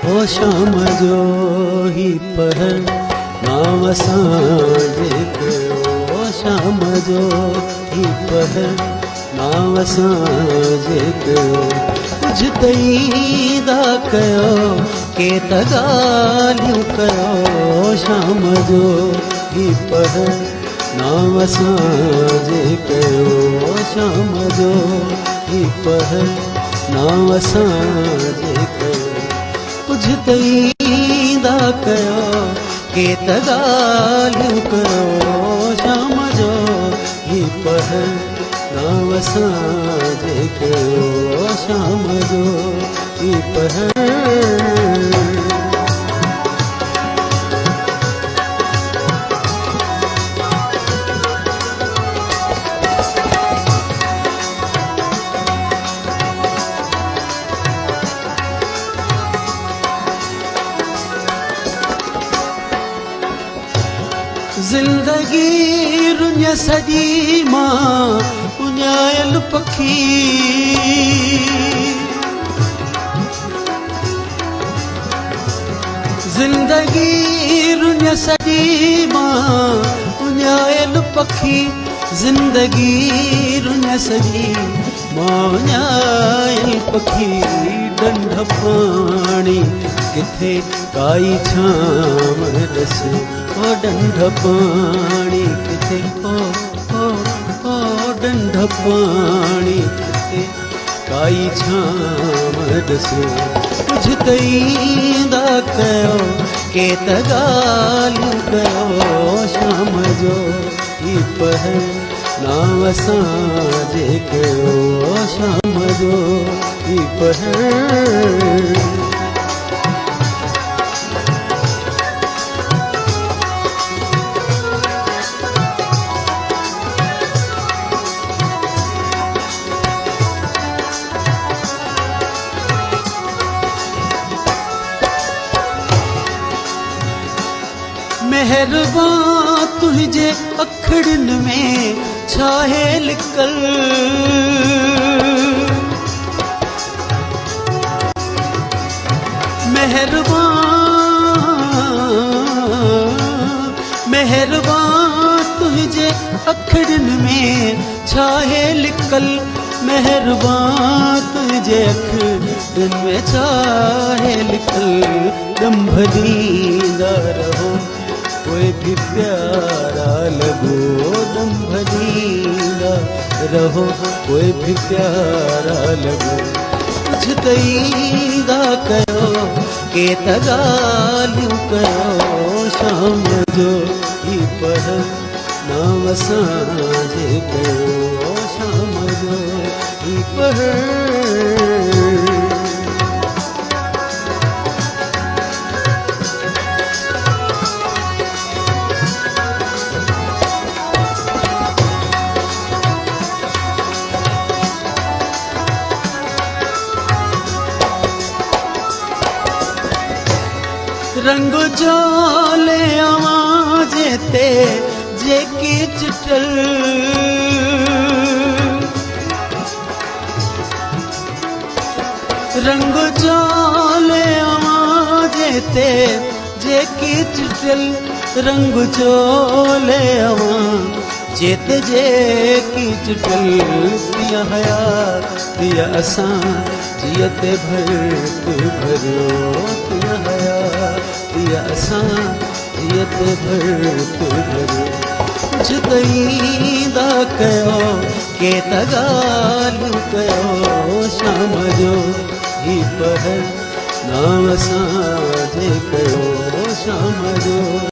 ओ शाम जो ही पहर नाम असांजे कयो। ओ शाम जो ही पहर नाम असांजे कयो। कुझु तईदा कयो के त ॻाल्हियूं कयो। शाम जो ही पहर नाम असांजे कयो। शाम जो ही पहर नाम असांजे कयो। कुझु तईदा कयो के त ॻाल्हियूं कयो। शाम जो ही पहर नाम असांजे कयो। शाम जो ही पहर। ज़िंदगी रुञ सॼी मां उञायल पखी। ज़िंदगी रुञ सॼी मां उञायल पखी। ज़िंदगी रुञ सॼी मां उञायल पखी। ॾंढ पाणी किथे काई छांव ॾस। ओ ॾंढ पाणी किथे ओ ॾंढ पाणी किथे काई छांव ॾस। कुझु तईदा कयो के त ॻाल्हियूं कयो। शाम जो ही पहर नाम असांजे कयो। शाम जो ही पहर। मेहरबान तुझे अखड़न में छाहे लिकल। मेहरबान तुझे अखड़न में छाहे लिकल। मेहरबान तुझे अखड़न में छाहे लिकल। दंभ दींदा रहो कोई भी प्यारा लगो। दंभ दींदा रहो कोई भी प्यारा लगो। कुझु तईदा कयो के त ॻाल्हियूं कयो। शाम जो ही पहर नाम असांजे कयो। शाम जो ही पहर। रंग जोले आवाज़े ते जेकी चिटल। रंग जोले आवाज़े ते जेकी चिटल। रंग जोले आवाज़े ते जेकी चिटल। पिया हयात पिया असां जियते भरत भरियो। पिया हयात पिया असां जियते भरत भरियो। कुझु तईदा कयो के त ॻाल्हियूं कयो। शाम जो ही पहर नाम असांजे कयो। शाम जो